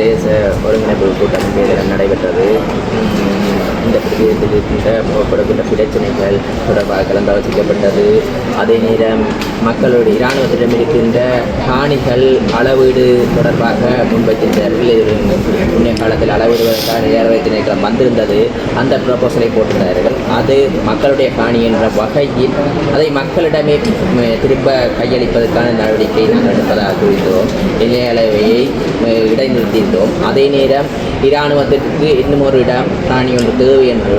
பிரதேச ஒருங்கிணைப்பு கூட்டம் நடைபெற்றது. இந்த பிரதேசத்தில் இருக்கின்ற புறப்படுகின்ற பிரச்சனைகள் தொடர்பாக கலந்தாலோசிக்கப்பட்டது. அதே நேரம் மக்களுடைய இராணுவத்திடம் இருக்கின்ற காணிகள் அளவீடு தொடர்பாக முன்வைத்திருந்தார்கள். இது முன்னைய காலத்தில் அளவிடுவதற்கான நேரவை திணைக்களம் வந்திருந்தது. அந்த ப்ரொபோசலை போட்டிருந்தார்கள். அது மக்களுடைய காணி என்ற வகையில் அதை மக்களிடமே திரும்ப கையளிப்பதற்கான நடவடிக்கை நாங்கள் எடுப்பதாக குறித்தோம். நிலை அளவையை இடைநிறுத்தியிருந்தோம். அதே நேரம் இராணுவத்திற்கு இன்னும் ஒரு இடம் காணி ஒன்று தேவை என்று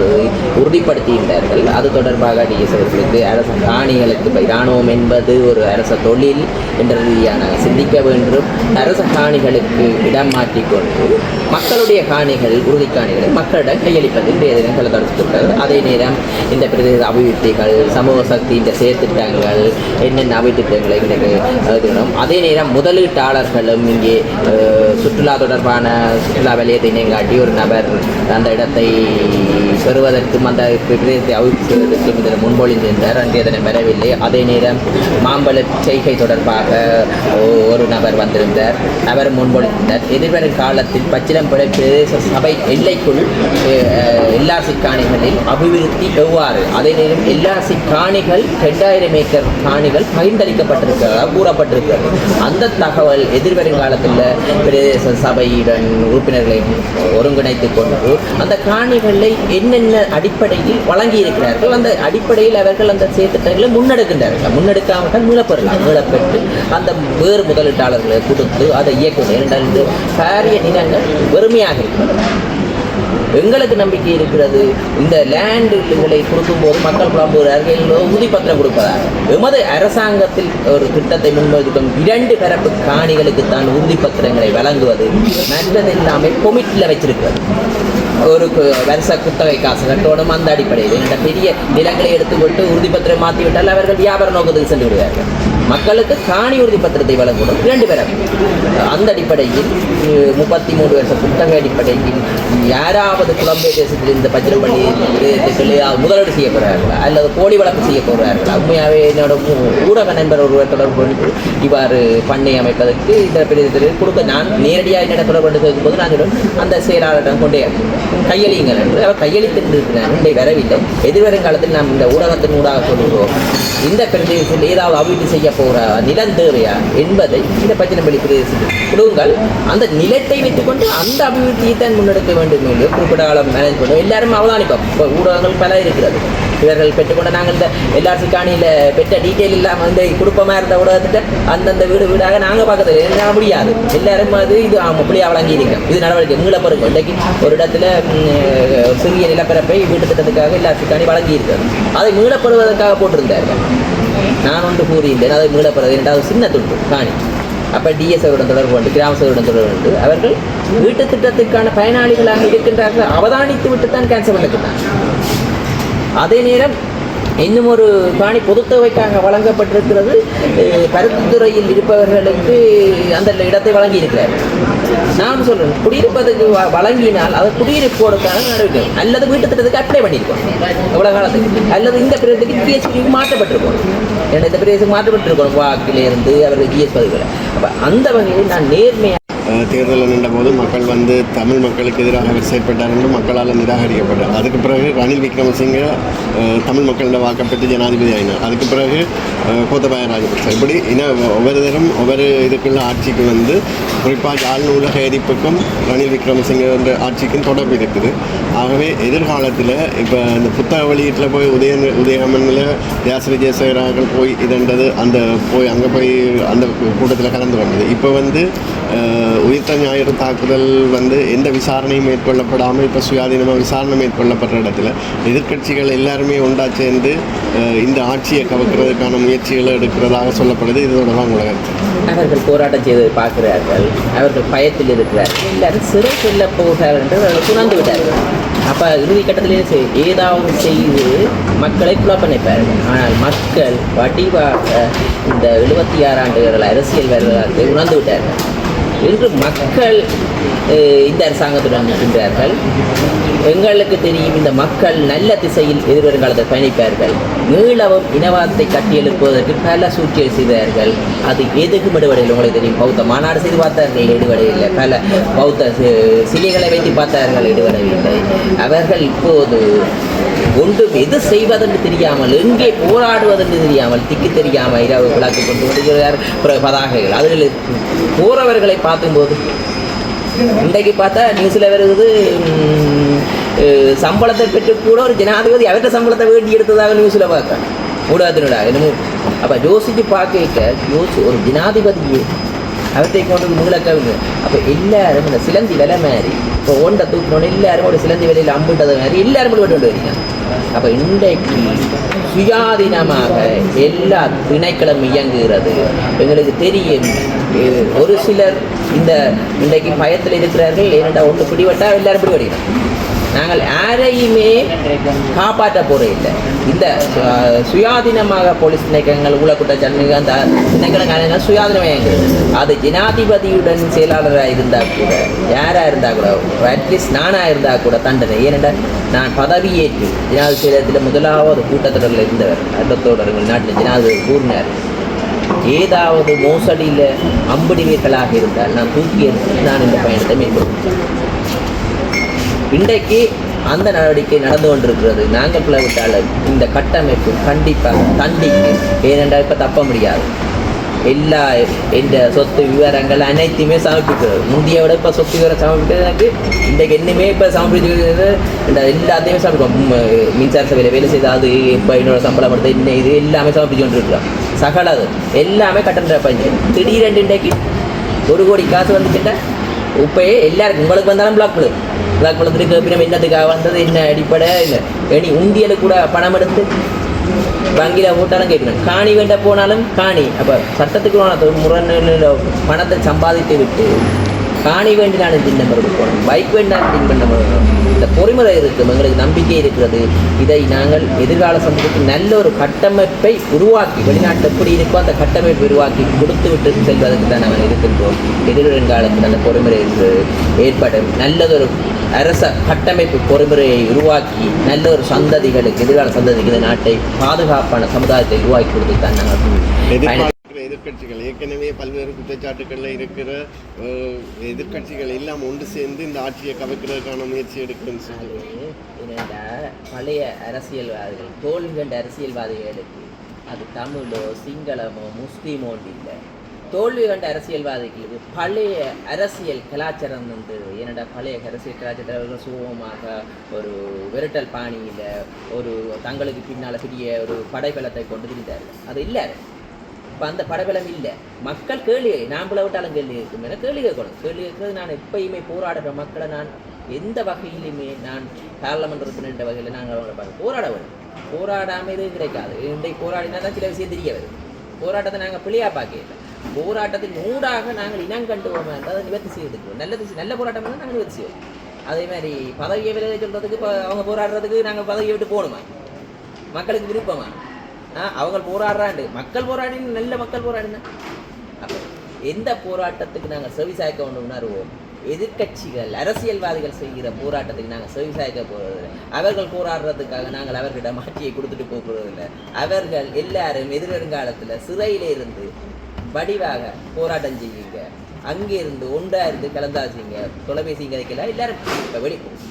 உறுதிப்படுத்தியிருந்தார்கள். அது தொடர்பாக டிஎஸ் அவர்களுக்கு அரச காணிகளுக்கு இராணுவம் என்பது ஒரு அரச தொழில் என்ற ரீதியான சிந்திக்க வேண்டும். அரச காணிகளுக்கு இடம் மாற்றிக்கொண்டு மக்களுடைய காணிகள் உறுதி காணிகளை மக்களிடம் கையளிப்பதில் தினம் கலந்தாலோசிக்கப்பட்டது. அதே நேரம் இந்த பிரதேச அபிவிருத்திகள் சமூக சக்தி இந்த செயற்திட்டங்கள் என்னென்ன அபிவிருத்திட்டங்களை எழுதணும். அதே நேரம் முதலீட்டாளர்களும் இங்கே சுற்றுலா தொடர்பான சுற்றுலா வலயத்தை காட்டி ஒரு நபர் அந்த இடத்தை பெறுவதற்கும் அந்த பிரதேசத்தை அபிவிருத்திக்கும் இதில் முன்மொழிந்திருந்தார். அங்கே அதனை பெறவில்லை. அதே நேரம் மாம்பழ செய்கை தொடர்பாக ஒரு நபர் வந்திருந்தார். அவர் முன்மொழிந்தார். எதிர்வரும் காலத்தில் பச்சிலம்பழ பிரதேச சபை எல்லைக்குள் எல்ஆர்சி காணிகளில் அபிவிருத்தி எவ்வாறு, அதே நேரம் எல்ஆர்சி காணிகள் 2000 ஏக்கர் காணிகள் பகிர்ந்தளிக்கப்பட்டிருக்கிறதா கூறப்பட்டிருக்கிறது. அந்த தகவல் எதிர்வரும் காலத்தில் பிரதேச சபையுடன் உறுப்பினர்களை ஒருங்கிணைத்துக் கொண்டு அந்த காணிகளை என்னென்ன அடிப்படையில் வழங்கியிருக்கிறார்கள் அந்த அடிப்படையில் அவர்கள் அந்த செயற்திட்டங்களை முன்னெடுக்கின்றார்கள். முன்னெடுக்காமல் மீளப்பெறலாம். மீளப்பெற்று அந்த வேறு முதலீட்டாளர்களை கொடுத்து அதை இயக்குவது என்றால் இந்த பாரிய நிலங்கள் வெறுமையாக இருக்கிறது. எங்களுக்கு நம்பிக்கை இருக்கிறது. இந்த லேண்டுகளை கொடுக்கும்போது மக்கள் புலம்புகிறார்கள் உறுதிப்பத்திரம் கொடுப்பதாக. எமது அரசாங்கத்தில் ஒரு திட்டத்தை முன்வைக்கும் 2 பரப்பு காணிகளுக்கு தான் உறுதிப்பத்திரங்களை வழங்குவது. மற்றது எல்லாமே கொமிட்டில் வச்சிருக்கிறது. ஒரு வருஷ குத்தகை காசு கட்டோடும். அந்த அடிப்படையில் இந்த பெரிய நிலங்களை எடுத்துக்கொண்டு உறுதிப்பத்திரம் மாற்றிவிட்டால் அவர்கள் வியாபார நோக்கத்துக்கு சென்று விடுவார்கள். மக்களுக்கு காணி உறுதிப்பத்திரத்தை வழங்கணும் 2 பேரும். அந்த அடிப்படையில் 33 வருஷ குத்தகை அடிப்படையில் யாராவது புலம்பெயர் தேசத்தில் இந்த பச்சிரப்பள்ளி பிரதேசத்தில் முதலீடு செய்ய போகிறார்களா அல்லது கோழி வளர்ப்பு செய்ய போகிறார்களா? உண்மையாகவே என்னோட ஊடக நண்பர் ஒருவர் தொடர்பு கொண்டு இவ்வாறு பண்ணை அமைப்பதற்கு இந்த பிரதேசத்தில் கொடுக்க நான் நேரடியாக என்னிடம் தொடர்பு கேட்கும்போது நான் அந்த செயலாளரிடம் கொண்டே கையளியுங்கள் என்று அவர் கையளித்திருக்கிறார். இன்றை வரவில்லை. எதிர்வரும் காலத்தில் நாம் இந்த ஊடகத்தின் ஊடாக சொல்லுவோம். இந்த பிரதேசத்தில் ஏதாவது அபிவிருத்தி செய்ய போகிற நிலம் தேவையா என்பதை இந்த பச்சிலம்பள்ளி பிரதேசத்தில் கொடுங்கள். அந்த நிலத்தை வைத்துக்கொண்டு அந்த அபிவிருத்தியை தான் முன்னெடுக்க வேண்டும் என்று குறிப்பிட்ட காலம் மேனேஜ் பண்ணுவோம். எல்லாரும் அவதானிப்போம். இப்போ ஊடகங்கள் பல இருக்கிறது. இவர்கள் பெற்றுக்கொண்டு நாங்கள் இந்த எல்ஆர்சி காணியில் பெற்ற டீட்டெயில் இல்லாமல் இந்த குடும்பமாக இருந்த ஊடகத்திட்ட அந்தந்த வீடாக நாங்கள் பார்க்கறது என்னால் முடியாது. எல்லாரும் அது இது அப்படியே வழங்கி இருக்கோம். இது நடவடிக்கை மீளப்பெறுங்க. இன்றைக்கு ஒரு இடத்துல சிறிய நிலப்பரப்பை வீட்டு திட்டத்துக்காக எல்ஆர்சி காணி வழங்கி இருக்கிறது. அதை மீளப்படுவதற்காக போட்டிருந்தார்கள். நான் ஒன்று கூறியிருந்தேன். அதை மீளப்படுறது என்றால் சின்ன துண்டு காணி. அப்போ டிஎஸ்ஐயுடன் தொடர்பு கொண்டு கிராம சபையுடன் தொடர்பு கொண்டு அவர்கள் வீட்டு திட்டத்திற்கான பயனாளிகளாக இருக்கின்றார்கள் அவதானித்து விட்டு தான் கேன்சல் பண்ணிக்கிறாங்க. அதே நேரம் இன்னும் ஒரு காணி பொதுத்தொகைக்காக வழங்கப்பட்டிருக்கிறது. பருத்தித்துறையில் இருப்பவர்களுக்கு அந்த இடத்தை வழங்கி இருக்கிறார். நான் சொல்றேன், குடியிருப்பதற்கு வழங்கினால் அது குடியிருப்போடுக்கான நடவடிக்கை அல்லது வீட்டு திட்டத்துக்கு அப்ளை பண்ணியிருக்கோம் எவ்வளவு காலத்துக்கு, அல்லது இந்த பிரதேசத்துக்கு ஜிஎஸ்பி மாற்றப்பட்டிருக்கோம். ஏன்னா இந்த பிரதேசத்துக்கு மாற்றப்பட்டிருக்கோம் வாக்கிலிருந்து அவர்கள் ஜிஎஸ் பதிவுகளை. அப்போ அந்த வகையில் நான் நேர்மையாக தேர்தலில் நின்றபோது மக்கள் வந்து தமிழ் மக்களுக்கு எதிராக அவர் செயற்பட்டார் என்று மக்களால் நிராகரிக்கப்பட்டார். அதுக்கு பிறகு ரணில் விக்ரமசிங்க தமிழ் மக்களிடம் வாக்கப்பட்டு ஜனாதிபதி ஆயினார். அதுக்கு பிறகு கோத்தபாய ராஜபக்ச இப்படி ஒவ்வொருத்தரும் ஒவ்வொரு இதுக்குள்ள ஆட்சிக்கு வந்து குறிப்பாக யாழ் நூலக எரிப்புக்கும் ரணில் விக்ரமசிங்க என்ற ஆட்சிக்கும் தொடர்பு இருக்குது. ஆகவே எதிர்காலத்தில் இப்போ இந்த புத்தக வெளியீட்டில் போய் உதயகமனில் யாசரி ஜெயசேகராக்கள் போய் இதன்றது அந்த போய் அங்கே போய் அந்த கூட்டத்தில் கலந்து வந்தது. இப்போ வந்து உயிர்த்த ஞாயிறு தாக்குதல் வந்து எந்த விசாரணையும் மேற்கொள்ளப்படாமல் இப்போ சுயாதீனமாக விசாரணை மேற்கொள்ளப்படுற இடத்துல எதிர்க்கட்சிகள் எல்லாருமே ஒன்றா சேர்ந்து இந்த ஆட்சியை கவக்கிறதுக்கான முயற்சிகளை எடுக்கிறதாக சொல்லப்படுது. இது தொடர்பாக உலகத்தில் அவர்கள் போராட்டம் செய்து பார்க்கிறார்கள். அவர்கள் பயத்தில் இருக்கிறார்கள். எல்லாரும் சிறை செல்ல போகிறார்கள் என்று அவர்கள் உணர்ந்து விட்டார்கள். அப்போ இறுதி கட்டத்திலே ஏதாவது செய்து மக்களை குழப்பணிப்பார்கள். ஆனால் மக்கள் வடிவாக இந்த 76 ஆண்டுகள் அரசியல் வரலாற்றை உணர்ந்து விட்டார்கள். இன்று மக்கள் இந்த அரசாங்கத்துடன் நிற்கின்றார்கள். எங்களுக்கு தெரியும் இந்த மக்கள் நல்ல திசையில் எதிர்வருங்காலத்தை பயணிப்பார்கள். மீளவும் இனவாதத்தை கட்டியெழுப்புவதற்கு பல சூழ்ச்சிகள் செய்தார்கள். அது எதுக்கும் எடுபடையில் உங்களுக்கு தெரியும். பௌத்த மாநாடு செய்து பார்த்தார்கள், எடுபடையில்லை. பல பௌத்த சிலைகளை வைத்து பார்த்தார்கள், எடுபடவில்லை. அவர்கள் இப்போது ஒன்றும் எது செய்வதென்று தெரியாமல், எங்கே போராடுவதென்று தெரியாமல், திக்கு தெரியாமல் இரவு விளக்கு கொண்டு வருகிறார் பதாகைகள். அதில் போறவர்களை பார்க்கும்போது இன்றைக்கு பார்த்தா நியூஸில் வருகிறது, சம்பளத்தை பெற்று கூட ஒரு ஜனாதிபதி அவர்கிட்ட சம்பளத்தை வேண்டி எடுத்ததாக நியூஸில் பார்க்குறேன் ஊடகத்தினோட. என்னமோ அப்போ யோசித்து பார்க்க ஒரு ஜனாதிபதியே அவற்றை கொண்டு முகலக்கவிங்க. அப்போ எல்லாரும் இந்த சிலந்தி விலை மாதிரி இப்போ ஓண்ட தூக்கணும், எல்லாரும் ஒரு சிலந்தி விலையில் அம்புட்டது மாதிரி எல்லாரும் கொண்டு வரீங்க. அப்போ இன்றைக்கு சுயாதீனமாக எல்லா திணைக்களம் இயங்குகிறது. எங்களுக்கு தெரியும் ஒரு சிலர் இன்றைக்கு பயத்தில் இருக்கிறார்கள். ஏனென்றால் ஒன்று பிடிபட்டால் எல்லாரும் பிடிபடுகிறோம். நாங்கள் யாரையுமே காப்பாற்ற போகிறே இல்லை. இந்த சுயாதீனமாக போலீஸ் திணைக்களங்கள் ஊழக்குற்றச்சாட்டு அந்த திணைக்களங்கள் சுயாதீனமாக இயங்குகிறது. அது ஜனாதிபதியுடன் செயலாளராக இருந்தால் கூட, யாராக இருந்தால் கூட, அட்லீஸ்ட் நானாக இருந்தால் கூட தண்டனை. ஏனென்றால் நான் பதவியேற்று ஜனாதிபதியில் முதலாவது கூட்டத்தொடரில் இருந்தவர். அடுத்தோடர்கள் நாட்டில் ஜனாதிபதி கூறினார், ஏதாவது மோசடியில் அம்படிவீர்களாக இருந்தால் நான் தூக்கி எடுத்து நான் இந்த பயணத்தை மேற்கொள்கிறேன். இன்றைக்கு அந்த நடவடிக்கை நடந்து கொண்டிருக்கிறது. நாங்கள் பிளவிட்டாலும் இந்த கட்டமைப்பு கண்டிப்பாக தண்டிக்கும். ஏனென்றால் இப்போ தப்ப முடியாது. எல்லா எந்த சொத்து விவரங்கள் அனைத்தையுமே சமர்ப்பிக்கிறது. முந்தைய விட இப்போ சொத்து விவரம் சமர்ப்பிக்கிறது எனக்கு இன்றைக்கு என்னமே இப்போ சமர்ப்பிக்கிறது. இந்த எல்லாத்தையுமே சமர்ப்பிக்கும். மின்சார சபையில் வேலை செய்தால் அது இப்போ என்னோட சம்பளம் எடுத்து என்ன இது எல்லாமே சமர்ப்பிச்சு கொண்டிருக்கிறோம். சகலது எல்லாமே கட்டண பஞ்சு. திடீரென்று இன்றைக்கு 1 கோடி காசு வந்துச்சுட்டா இப்போயே எல்லாருக்கும் உங்களுக்கு வந்தாலும் பிளாக் பண்ணுறதுக்கு பின்ன என்னத்துக்காக வந்தது, என்ன அடிப்படை இல்லை. இனி உண்டியலுக்கு கூட பணம் எடுத்து வங்கியில் போட்டாலும் கேட்கணும். காணி வேண்ட போனாலும் காணி. அப்போ சட்டத்துக்கு முறையில் பணத்தை சம்பாதித்து விட்டு காணி வேண்டினாலும் தின் நம்பர் கொடுக்கணும், பைக் வேண்டாலும் தின் பண்ண முடியும். இந்த பொறிமுறை இருக்குது, எங்களுக்கு நம்பிக்கை இருக்கிறது. இதை நாங்கள் எதிர்கால சந்ததிக்கு நல்ல ஒரு கட்டமைப்பை உருவாக்கி, வெளிநாட்டில் எப்படி இருக்கோ அந்த கட்டமைப்பை உருவாக்கி கொடுத்து விட்டு செல்வதற்கு தான் நாங்கள் இருக்கின்றோம். எதிர்காலத்தில் அந்த பொறிமுறை ஏற்படும் நல்லதொரு அரச கட்டமைப்பு பொறிமுறையை உருவாக்கி நல்ல ஒரு சந்ததிகளுக்கு, எதிர்கால சந்ததிக்கு இந்த நாட்டை பாதுகாப்பான சமுதாயத்தை உருவாக்கி கொடுத்து தான் நாங்கள் எதிர்கட்சிகள் ஏற்கனவே பல்வேறு குற்றச்சாட்டுகளில் இருக்கிற எதிர்கட்சிகள் எல்லாம் ஒன்று சேர்ந்து இந்த ஆட்சியை கவிக்கிறதுக்கான முயற்சி எடுக்குன்னு சொல்லுவாங்க. பழைய அரசியல்வாதிகள், தோல்வி கண்ட அரசியல்வாதிகளுக்கு அது தமிழோ சிங்களமோ முஸ்லீமோன்னு இல்லை. தோல்வி கண்ட அரசியல்வாதிகளுக்கு பழைய அரசியல் கலாச்சாரம் வந்து, என்னடா பழைய அரசியல் கலாச்சாரத்தில் சுகமாக ஒரு விரட்டல் பாணியில் ஒரு தங்களுக்கு பின்னால் பெரிய ஒரு படைபலத்தை கொண்டு திரிந்தார். அது இல்லை. இப்போ அந்த படபலம் இல்லை. மக்கள் கேள்வி, நான் பிள்ளை விட்டாலும் கேள்வி இருக்கும். ஏன்னா கேள்வி கேட்கணும். கேள்வி கேட்கறது நான் எப்பயுமே போராடுற மக்களை நான் எந்த வகையிலுமே நான் பாராளுமன்ற உறுப்பினர் வகையில் நாங்கள் அவங்களை பார்க்க போராட வேணும். போராடாமல் இது கிடைக்காது. இன்றைக்கு போராடினா தான் சில விஷயம் தெரிய வருது. போராட்டத்தை நாங்கள் பிள்ளையாக பார்க்கல. போராட்டத்தின் ஊடாக நாங்கள் இனம் கண்டுவோமா என்றால் அதை நிவர்த்தி செய்யறதுக்கு நல்ல போராட்டம் தான் நாங்கள் நிவர்த்தி செய்வோம். அதே மாதிரி பதவியை விலை சொல்கிறதுக்கு இப்போ அவங்க போராடுறதுக்கு நாங்கள் பதவியை விட்டு போகணுமா? மக்களுக்கு விருப்பமா? அவங்க போராடுறாண்டு மக்கள் போராடி நல்ல மக்கள் போராடினா அப்போ எந்த போராட்டத்துக்கு நாங்கள் செவிசாய்க்க ஒன்று உணர்வோம். எதிர்கட்சிகள் அரசியல்வாதிகள் செய்கிற போராட்டத்துக்கு நாங்கள் செவிசாய்க்க போகிறதில்லை. அவர்கள் போராடுறதுக்காக நாங்கள் அவர்களிடம் மாற்றியை கொடுத்துட்டு போகிறதில்லை. அவர்கள் எல்லாரும் எதிர்காலத்தில் சிறையிலே இருந்து வடிவாக போராட்டம் செய்யுங்க, அங்கே இருந்து ஒன்றா இருந்து கலந்தாச்சுங்க, தொலைபேசி கிடைக்கல, எல்லாரும் இப்போ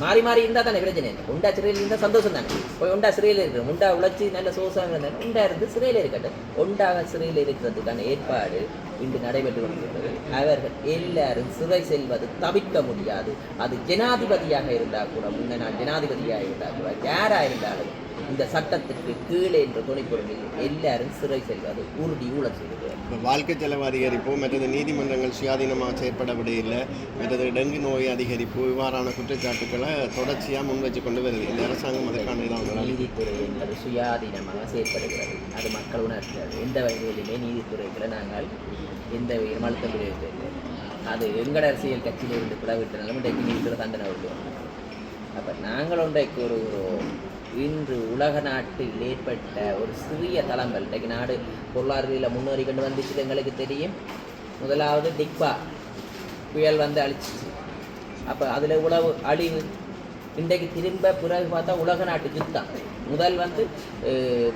மாறி மாறி இருந்தால் தானே பிரச்சனை இல்லை. உண்டா சிறையில் இருந்தால் சந்தோஷம் தானே. போய் ஒண்டா சிறையில் இருக்கிறோம், உண்டா உழைச்சி நல்ல சோசம் இருந்தாலும் உண்டா இருந்து சிறையில் இருக்கட்டும். ஒன்றாக சிறையில் இருக்கிறதுக்கான ஏற்பாடு இன்று நடைபெற்று கொண்டிருக்கிறது. அவர்கள் எல்லாரும் சிறை செல்வது தவிர்க்க முடியாது. அது ஜனாதிபதியாக இருந்தால் கூட, முன்ன நான் ஜனாதிபதியாக இருந்தால் கூட, யாராக இருந்தாலும் இந்த சட்டத்துக்கு கீழே என்ற துணைப்பொருளில் எல்லாரும் சிறை செல்வது உறுதி ஊழல் செய்வது. வாழ்க்கை செலவு அதிகரிப்பு, மற்றது நீதிமன்றங்கள் சுயாதீனமாக செயற்படவிட இல்லை, மற்றது டெங்கு நோய் அதிகரிப்பு, இவ்வாறான குற்றச்சாட்டுக்களை தொடர்ச்சியாக முன் வச்சு கொண்டு வருது இந்த அரசாங்கம். அதுக்கான இதாக நீதித்துறை என்பது சுயாதீனமாக செயற்படுகிறது. அது மக்கள் உணர்கிறது. எந்த வகையிலுமே நீதித்துறைகளை நாங்கள் எந்த மழுத்தம் விளைவிக்கவில்லை. அது எங்கட அரசியல் கட்சியிலிருந்து பிளவிட்டனாலும் இன்றைக்கு நீதித்துறை தண்டனை வருவோம். அப்போ நாங்கள் ஒன்றைக்கு ஒரு இன்று உலக நாட்டில் ஏற்பட்ட ஒரு சிறிய தளங்கள், இன்றைக்கு நாடு பொருளாதாரத்தில் முன்னேறி கொண்டு வந்துச்சு. எங்களுக்கு தெரியும், முதலாவது டிக்பா புயல் வந்து அழிச்சிச்சு. அப்போ அதில் உழவு அழிவு இன்றைக்கு திரும்ப பிறகு பார்த்தா உலக நாட்டு யுத்தம் முதல் வந்து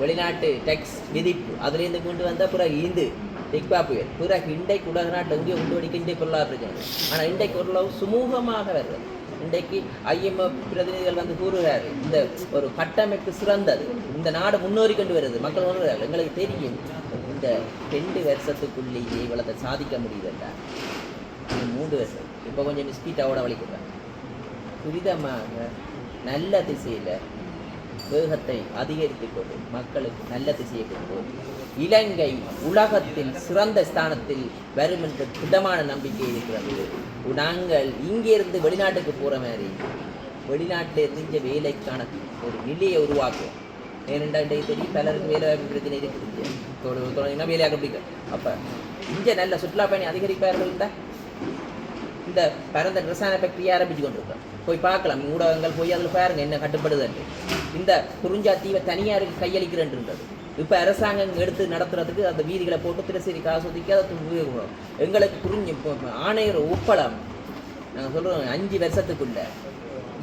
வெளிநாட்டு டெக்ஸ் விதிப்பு அதுலேருந்து கொண்டு வந்தால் பிறகு இது டிக்பா புயல் பிறகு இன்றைக்கு உலக நாட்டை எங்கேயோ கொண்டு வடிக்க இன்றைக்கு பொருளாதார பிரச்சனை ஆனால் இன்றைக்கு ஓரளவு சுமூகமாக வருது இன்றைக்கு ஐஎம்எஃப் பிரதிநிதிகள் வந்து கூறுகிறார் இந்த ஒரு கட்டமைப்பு சிறந்தது இந்த நாடு முன்னேறி கொண்டு வருது மக்கள் உணர்கிறார்கள் எங்களுக்கு தெரியும் இந்த 2 வருஷத்துக்குள்ளேயே இவ்வளத்தை சாதிக்க முடியுதுல்ல 3 வருஷம் இப்போ கொஞ்சம் ஸ்பீட்டாவோட வலிக்கிறாங்க துரிதமாக நல்ல திசையில் வேகத்தை அதிகரித்து கொண்டு மக்களுக்கு நல்ல திசையை கொண்டு இலங்கை உலகத்தில் சிறந்த ஸ்தானத்தில் வரும் என்ற திடமான நம்பிக்கை இருக்கிறது. நாங்கள் இங்கிருந்து வெளிநாட்டுக்கு போகிற மாதிரி வெளிநாட்டிலிருந்து இங்கே வேலைக்கான ஒரு நிலையை உருவாக்குவோம். ஏனென்றால் தெரியும் பலருக்கு வேலை வாய்ப்பு பிரச்சனை இருக்குது தொடங்கினா வேலையாக பிடிக்கும். அப்போ இங்கே நல்ல சுற்றுலா பயணி அதிகரிப்பார்கள் இருந்தால் இந்த பரந்த ரசாயன ஃபேக்டரி ஆரம்பித்து கொண்டிருக்கோம். போய் பார்க்கலாம் ஊடகங்கள் போய் அதில் பாருங்க என்ன கட்டுப்படுது. இந்த குறிஞ்சாத்தீவை தனியாருக்கு கையளிக்கிறேன்றது இப்போ அரசாங்கம் எடுத்து நடத்துறதுக்கு அந்த வீதிகளை போட்டு திரசேரி காசு ஒதுக்கி அதை உபயோகம் எங்களுக்கு குறிஞ்சி ஆணையர் உப்பளம் நாங்கள் சொல்கிறோம் 5 வருஷத்துக்குள்ள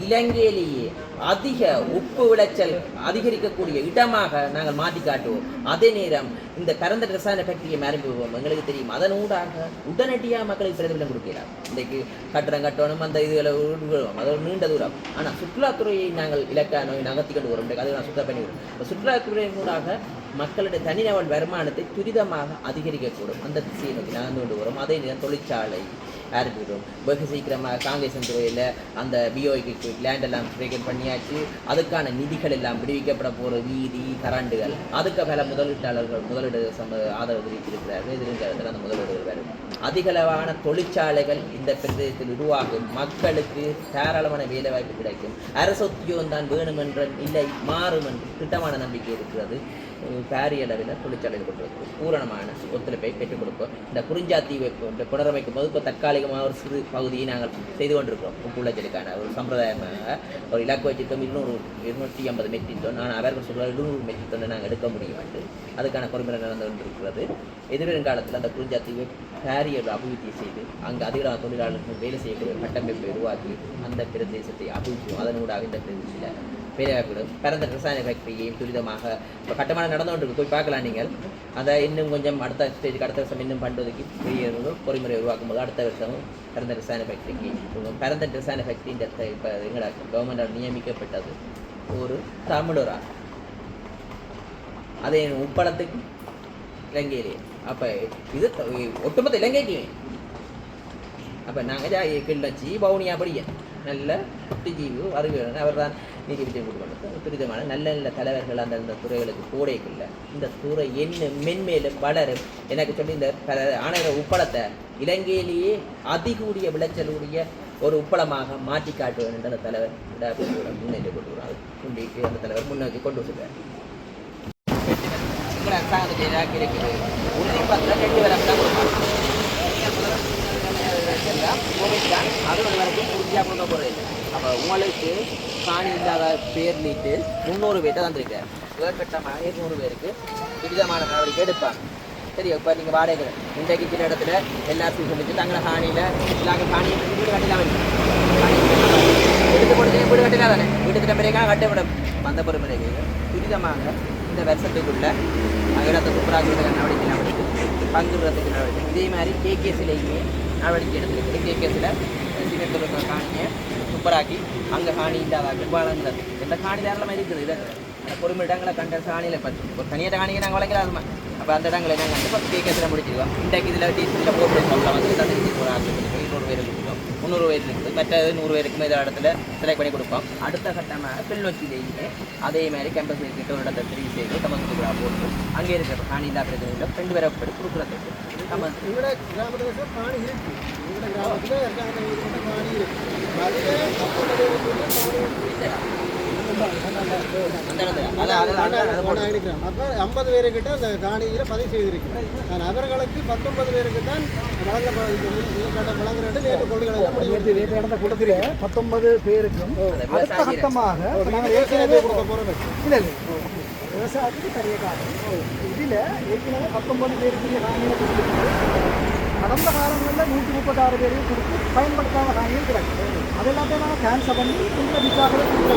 இலங்கையிலேயே அதிக உப்பு விளைச்சல் அதிகரிக்கக்கூடிய இடமாக நாங்கள் மாற்றி காட்டுவோம். அதே நேரம் இந்த பரந்த ரசாயன ஃபேக்டரியை ஆரம்பிப்போம். எங்களுக்கு தெரியும் அதனூடாக உடனடியாக மக்களுக்கு பிரதிபலம் கொடுக்கலாம். இன்றைக்கு கட்டடம் கட்டணும் அந்த இதுகளை விடுவோம் அது ஒரு நீண்ட தூரம். ஆனால் சுற்றுலாத்துறையை நாங்கள் இலக்கா நோய் நகர்த்தி கொண்டு வரும். அதை நான் சுத்தம் பண்ணி விடுவோம். சுற்றுலாத்துறையினூடாக மக்களுடைய தனிநபர் வருமானத்தை துரிதமாக அதிகரிக்கக்கூடும். அந்த திசையை நோக்கி நகர்ந்து கொண்டு வரும். அதே நேரம் தொழிற்சாலை ஆரம்பிக்கிறோம். வெகு சீக்கிரமாக காங்கேசன் துறையில் அந்த பிஓக்கு லேண்டெல்லாம் பிரேக்கன் பண்ணியாச்சு. அதுக்கான நிதிகள் எல்லாம் விடுவிக்கப்பட போகிற வீதி கரண்டுகள் அதுக்கு பல முதலீட்டாளர்கள் முதலீடு ஆதரவு தெரிவித்திருக்கிறார்கள். எதிர்காலத்தில் அந்த முதலீடுகள் வரும். அதிகளவான தொழிற்சாலைகள் இந்த பிரதேசத்தில் உருவாகும். மக்களுக்கு தாராளமான வேலை வாய்ப்பு கிடைக்கும். அரசு உத்தியோகம் தான் வேணும் என்ற இல்லை மாறும் என்று திட்டமான நம்பிக்கை இருக்கிறது. பாரிய அளவில் தொழிற்சாலைகள் கொண்டு பூரணமான ஒத்துழைப்பை பெற்றுக் கொடுப்போம். இந்த குறிஞ்சாத்தீவை புனரமைக்கும் போது இப்போ தற்காலிகமாக ஒரு சிறு பகுதியை நாங்கள் செய்து கொண்டிருக்கிறோம். உப்புள்ளச்சலுக்கான ஒரு சம்பிரதாயமாக ஒரு இலக்கு வச்சிருக்கோம். 250 மெட்ரிக் டன். ஆனால் அவர்கள் சொல்கிறார் 200 மெட்ரிக் டன்னை நாங்கள் எடுக்க முடியும் என்று அதுக்கான பொறுமுறை நடந்து கொண்டிருக்கிறது. எதிர்காலத்தில் அந்த குறிஞ்சாத்தீவை பாரிய அபிவிருத்தி செய்து அங்கே அதிக தொழிலாளர்கள் வேலை செய்யக்கூடிய கட்டமைப்பை உருவாக்கி அந்த பிரதேசத்தை அபிவிருத்தியும் அதனூடாக இந்த பிரதேசத்தில் வேலைவாய்ப்புகளும் பரந்த ரசாயன ஃபேக்டரியையும் துரிதமாக இப்போ கட்டுமானம் நடந்து கொண்டு போய் பார்க்கலாம். நீங்கள் அதை இன்னும் கொஞ்சம் அடுத்த ஸ்டேஜுக்கு அடுத்த வருஷம் இன்னும் பண்றதுக்கு பெரிய பொறிமுறை உருவாக்கும் போது அடுத்த வருஷமும் பரந்த ரசாயன ஃபேக்டரிக்கு பரந்த ரசாயன ஃபேக்டரி இந்த இப்போ எங்களோட கவர்மெண்டால் நியமிக்கப்பட்டது ஒரு தமிழராக அதே உப்பளத்துக்கு இலங்கையிலே. அப்போ இது ஒட்டுமொத்த இலங்கைக்கு அப்போ நாங்கள் கிள்ளச்சி பவுனியா படிய நல்ல புத்திஜீவி அறிவியல் அவர் தான் நீதிபதி கொடுக்கணும். துரிதமான நல்ல நல்ல தலைவர்கள் அந்தந்த துறைகளுக்கு போடைக்குள்ள இந்த துறை என்ன மென்மேலும் வளரும். எனக்கு சொல்லி இந்த ஆணையர் உப்பளத்தை இலங்கையிலேயே அதிகூடிய விளைச்சலுடைய ஒரு உப்பளமாக மாற்றி காட்டுவேன் என்ற அந்த தலைவர் முன்னேற்றி கொண்டு வருவார். முன்னிட்டு அந்த தலைவர் முன்னோக்கி கொண்டு வருவார். அரசாங்கத்துக்கு எதிராக இருக்குது உறுதிப்பத்திரம் 2 வரம் தான் கொடுப்பாங்க. அது ஒரு வரைக்கும் உறுதியாக கொடுக்க போகிறது. அப்போ உங்களுக்கு காணி இல்லாத பேர் நீட்டு 300 பேர்கிட்ட தந்துருக்காரு. முதற்கட்டமாக 200 பேருக்கு விதமான நடவடிக்கை எடுப்பாங்க. சரி இப்போ நீங்கள் வாடகை இன்றைக்கு சில இடத்துல எல்லாத்தையும் சொல்லிச்சு தங்களை காணியில் இல்லாத காணியை வீடு கட்டலாம் எடுத்து போட்டு வீடு கட்டலாம் தானே வீடு திட்ட பிறகு கட்டப்படும் வந்த பொறுமுறைகள் துரிதமாக இந்த வருஷத்துக்குள்ள இடத்தை சூப்பராக நடவடிக்கை எடுத்து பங்குறதுக்கு நடவடிக்கை. இதே மாதிரி கேகேசிலேயுமே நடவடிக்கை எடுத்துருக்கு. கேகேசில் சிமெண்ட் காணியை சூப்பராக்கி அங்கே காணி இல்லாத வழங்குறது எந்த காணி தாராளமாக இருக்குது. இதை பொறுமை இடங்களை கண்ட காணியில் பற்றி ஒரு தனியார் காணியை நாங்கள் வழங்கலாமா. அப்போ அந்த இடங்களை நாங்கள் வந்து கேகேசில் முடிச்சிருக்கோம். இன்றைக்கு இதில் டீச்சரில் போட்டு சொல்ல வந்து தடுத்து ஒரு 200 பேர் கொடுக்கும் 300 பேர் இருக்குது. மற்றது 100 பேருக்கு இந்த இடத்துல செலக்ட் பண்ணி கொடுப்போம். அடுத்த கட்டமாக கிளிநொச்சியிலேயுமே அதே மாதிரி கேம்பஸ் கிட்ட ஒரு இடத்தை தெரிவு செய்து தமிழ் போட்டு அங்கே இருக்கிற காணி இல்லாத பிரச்சனைகள் 2 பேரை படி கொடுக்குறதுக்கு நம்ம எங்களோட கிராமத்தில் காணி இருக்குது. எங்களோட கிராமத்தில் காணி இருக்குது. அப்போ 50 பேருக்கிட்ட அந்த காணியில் பதிவு செய்திருக்கிறேன். நான் அவர்களுக்கு 19 பேருக்கு தான் வழங்குறது நேற்று கொள்கைகளை நடந்த கூட்டத்தில் 19 பேருக்கும் அடுத்த கட்டமாக நாங்கள் ஏற்கனவே கொடுக்க போகிறோம். இல்லை இல்லை விவசாயத்துக்கு பெரிய காரணம் இதில் ஏற்கனவே 19 பேருக்கு காணியை கொடுத்துருக்கு. கடந்த காலங்களில் 136 பேரையும் கொடுத்து பயன்படுத்தாத காணியும் கிடைக்கும். கேன்சல் பண்ணி இந்த விசாக்களுக்கு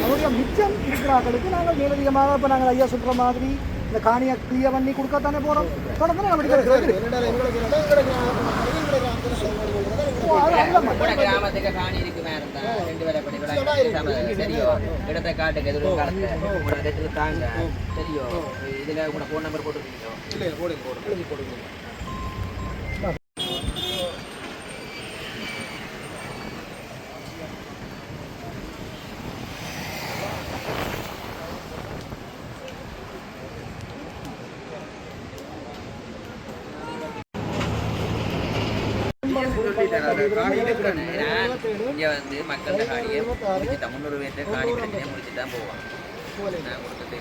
அவருடைய மிச்சம் இருக்கிறார்களுக்கு நாங்கள் மேலதிகமாக இப்போ நாங்கள் ஐயா சொல்கிற மாதிரி இந்த காணியை கிளியர் பண்ணி கொடுக்கத்தானே போகிறோம் தொடர்ந்து கிராமத்துக்கு காணி இருக்குமே இருந்தா 2 வேலை பண்ணி சரியோ இடத்தை காட்டுக்கு எதுவும் காலத்துல தாங்க சரியோ இதுல உங்களோட ஃபோன் நம்பர் போட்டுருக்கீங்களோ இங்கே வந்து மக்கள் காணியை முடிச்சுட்டா 300 பேர்த்த காணி பிரச்சனையை முடிச்சுட்டு தான் போவாங்க நான் கொடுத்துட்டு